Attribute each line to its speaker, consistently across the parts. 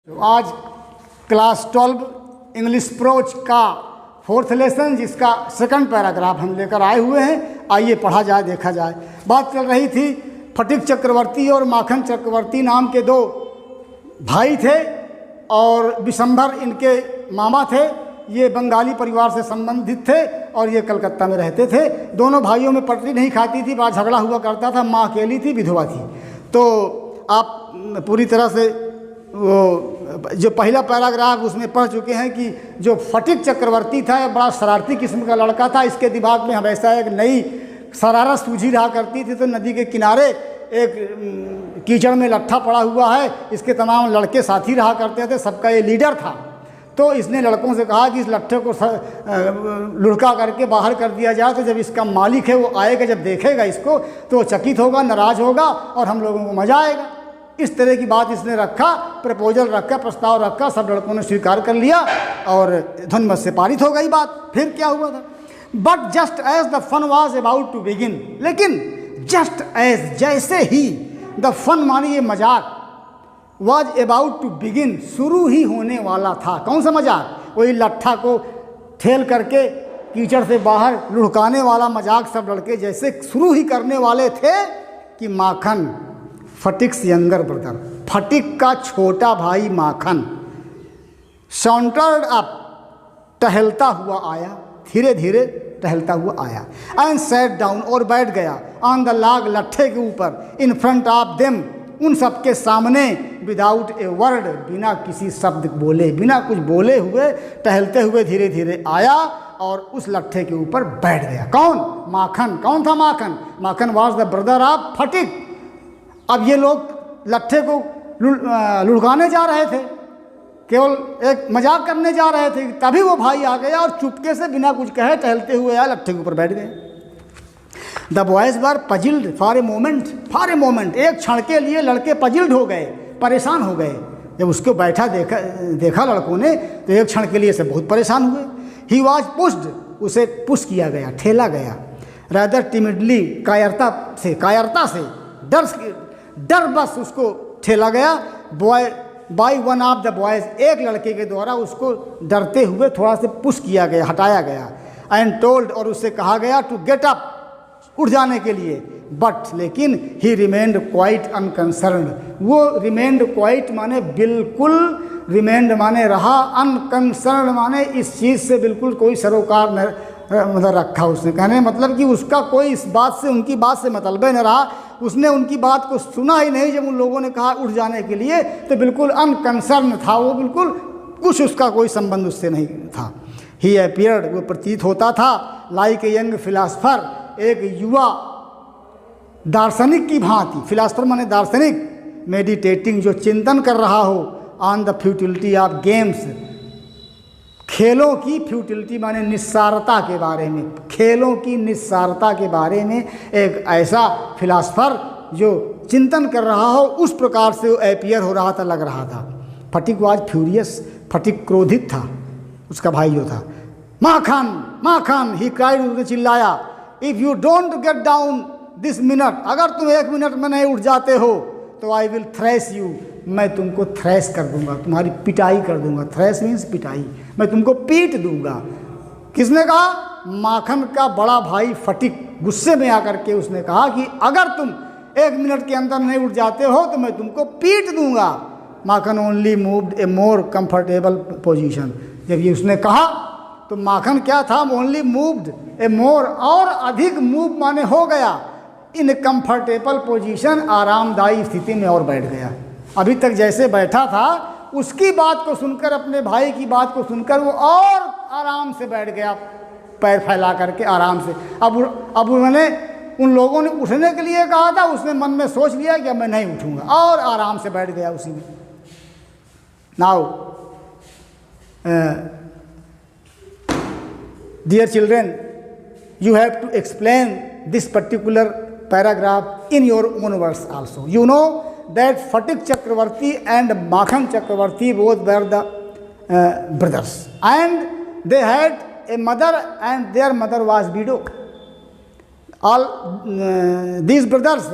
Speaker 1: तो आज class 12 English प्रोच का 4th लेसन जिसका सेकंड पैराग्राफ हम लेकर आए हुए हैं। आइए पढ़ा जाए, देखा जाए। बात चल रही थी फटिक चक्रवर्ती और माखन चक्रवर्ती नाम के दो भाई थे और विशंभर इनके मामा थे। ये बंगाली परिवार से संबंधित थे और ये कलकत्ता में रहते थे। दोनों भाइयों में पटरी नहीं खाती थी, बड़ा झगड़ा हुआ करता था। माँ अकेली थी, विधवा थी। तो आप पूरी तरह से वो जो पहला पैराग्राफ उसमें पढ़ चुके हैं कि जो फटिक चक्रवर्ती था बड़ा शरारती किस्म का लड़का था। इसके दिमाग में हमेशा एक नई शरारत सूझी रहा करती थी। तो नदी के किनारे एक कीचड़ में लट्ठा पड़ा हुआ है, इसके तमाम लड़के साथी रहा करते थे, सबका ये लीडर था। तो इसने लड़कों से कहा कि इस लट्ठे को लुढ़का करके बाहर कर दिया जाए, तो जब इसका मालिक है वो आएगा, जब देखेगा इसको तो चकित होगा, नाराज़ होगा और हम लोगों को मज़ा आएगा। इस तरह की बात इसने रखा, प्रपोजल रखा, प्रस्ताव रखा। सब लड़कों ने स्वीकार कर लिया और ध्वनिमत से पारित हो गई बात। फिर क्या हुआ था? But just as the fun was about to begin, लेकिन जस्ट एज जैसे ही द फन मानी ये मजाक वॉज अबाउट टू बिगिन शुरू ही होने वाला था। कौन सा मजाक? वही लट्ठा को ठेल करके कीचड़ से बाहर लुढ़काने वाला मजाक सब लड़के जैसे शुरू ही करने वाले थे कि माखन, फटिक्स यंगर ब्रदर, फटिक का छोटा भाई माखन, सॉन्टर्ड अप, टहलता हुआ आया, धीरे धीरे टहलता हुआ आया, एंड सैट डाउन, और बैठ गया, ऑन द लॉग, लट्ठे के ऊपर, इन फ्रंट ऑफ देम, उन सबके सामने, विदाउट ए वर्ड, बिना किसी शब्द बोले, बिना कुछ बोले हुए टहलते हुए धीरे धीरे आया और उस लट्ठे के ऊपर बैठ गया। कौन? माखन। कौन था माखन? माखन वॉज द ब्रदर ऑफ फटिक। अब ये लोग लट्ठे को लुढ़काने जा रहे थे, केवल एक मजाक करने जा रहे थे, तभी वो भाई आ गया और चुपके से बिना कुछ कहे टहलते हुए आया, लट्ठे के ऊपर बैठ गए। The boys were puzzled for a moment, एक क्षण के लिए लड़के पजिल्ड हो गए, परेशान हो गए। जब उसको बैठा देखा लड़कों ने तो एक क्षण के लिए से बहुत परेशान हुए। ही वॉज पुश्ड, उसे पुश किया गया, ठेला गया। रादर टिमिडली, कायरता से, डर बस उसको ठेला गया। By one of the boys, एक लड़के के द्वारा उसको डरते हुए थोड़ा से पुश किया गया, हटाया गया। एंड टोल्ड, और उससे कहा गया टू गेट अप, उठ जाने के लिए। बट लेकिन ही रिमेंड क्वाइट अनकंसर्न्ड, वो रिमेंड क्वाइट माने बिल्कुल, रिमेंड माने रहा, अनकंसर्न्ड माने इस चीज़ से बिल्कुल कोई सरोकार न मतलब रखा। उसने कहने मतलब कि उसका कोई इस बात से, उनकी बात से मतलब न रहा। उसने उनकी बात को सुना ही नहीं। जब उन लोगों ने कहा उठ जाने के लिए तो बिल्कुल अनकंसर्न था वो, बिल्कुल कुछ उसका कोई संबंध उससे नहीं था। ही अपीयर्ड, वो प्रतीत होता था, लाइक ए यंग फिलासफर, एक युवा दार्शनिक की भांति। फिलासफर माने दार्शनिक। मेडिटेटिंग, जो चिंतन कर रहा हो, on the futility of games, खेलों की फ्यूटिलिटी माने निस्सारता के बारे में, खेलों की निस्सारता के बारे में एक ऐसा फिलासफर जो चिंतन कर रहा हो, उस प्रकार से वो अपीयर हो रहा था, लग रहा था। फटिक वाज फ्यूरियस, फटिक क्रोधित था, उसका भाई जो था। माखन, माखन, ही क्राइड, उसने चिल्लाया, if you don't get down this minute, अगर तुम 1 मिनट में नहीं उठ जाते हो तो आई विल थ्रेश यू, मैं तुमको थ्रेश कर दूंगा, तुम्हारी पिटाई कर दूंगा। थ्रेश मीन्स पिटाई, मैं तुमको पीट दूंगा। किसने कहा? माखन का बड़ा भाई फटिक गुस्से में आकर के उसने कहा कि अगर तुम 1 मिनट के अंदर नहीं उठ जाते हो तो मैं तुमको पीट दूंगा। माखन ओनली मूव्ड ए मोर कंफर्टेबल पोजीशन, जब ये उसने कहा तो माखन क्या था? ओनली मूव्ड ए मोर, और अधिक मूव माने हो गया, इन कंफर्टेबल पोजीशन, आरामदायी स्थिति में और बैठ गया। अभी तक जैसे बैठा था उसकी बात को सुनकर, अपने भाई की बात को सुनकर वो और आराम से बैठ गया, पैर फैला करके आराम से। अब उन्होंने, उन लोगों ने उठने के लिए कहा था, उसने मन में सोच लिया कि अब मैं नहीं उठूंगा, और आराम से बैठ गया उसी में। Now dear children, you have to explain this particular paragraph in your own words also. You know that Fatik Chakravarti and Makhan Chakravarti both were the brothers, and they had a mother, and their mother was widow. All these brothers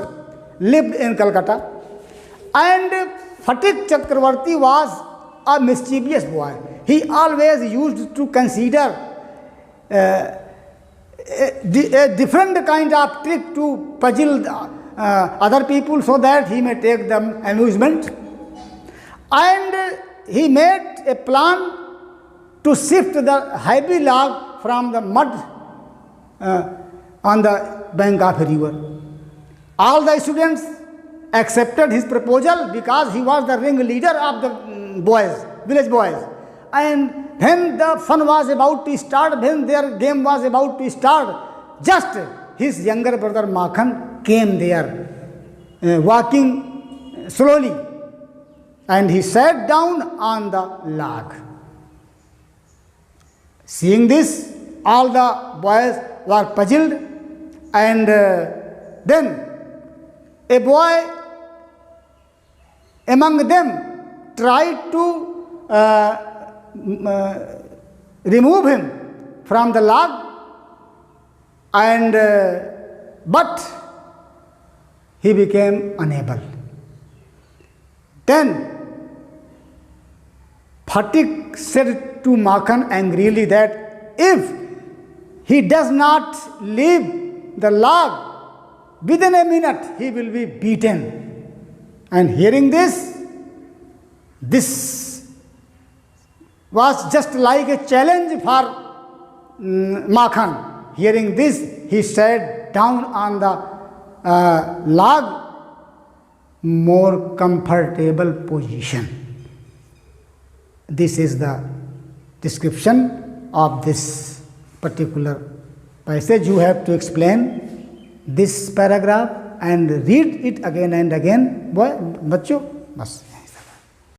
Speaker 1: lived in Calcutta, and Fatik Chakravarti was a mischievous boy. He always used to consider a different kind of trick to puzzle other people so that he may take them amusement. And he made a plan to shift the heavy log from the mud on the bank of a river. All the students accepted his proposal because he was the ringleader of the boys, village boys. And when the fun was about to start, when their game was about to start, just his younger brother Makhan came there, walking slowly, and he sat down on the log. Seeing this, all the boys were puzzled, and then a boy among them tried to remove him from the log, and but he became unable. Then Phatik said to Makhan angrily that if he does not leave the log within a minute, he will be beaten. And hearing this was just like a challenge for Makhan. Hearing this, he sat down on the log, more comfortable position. This is the description of this particular passage. You have to explain this paragraph and read it again and again. Boy, बच्चों, बस.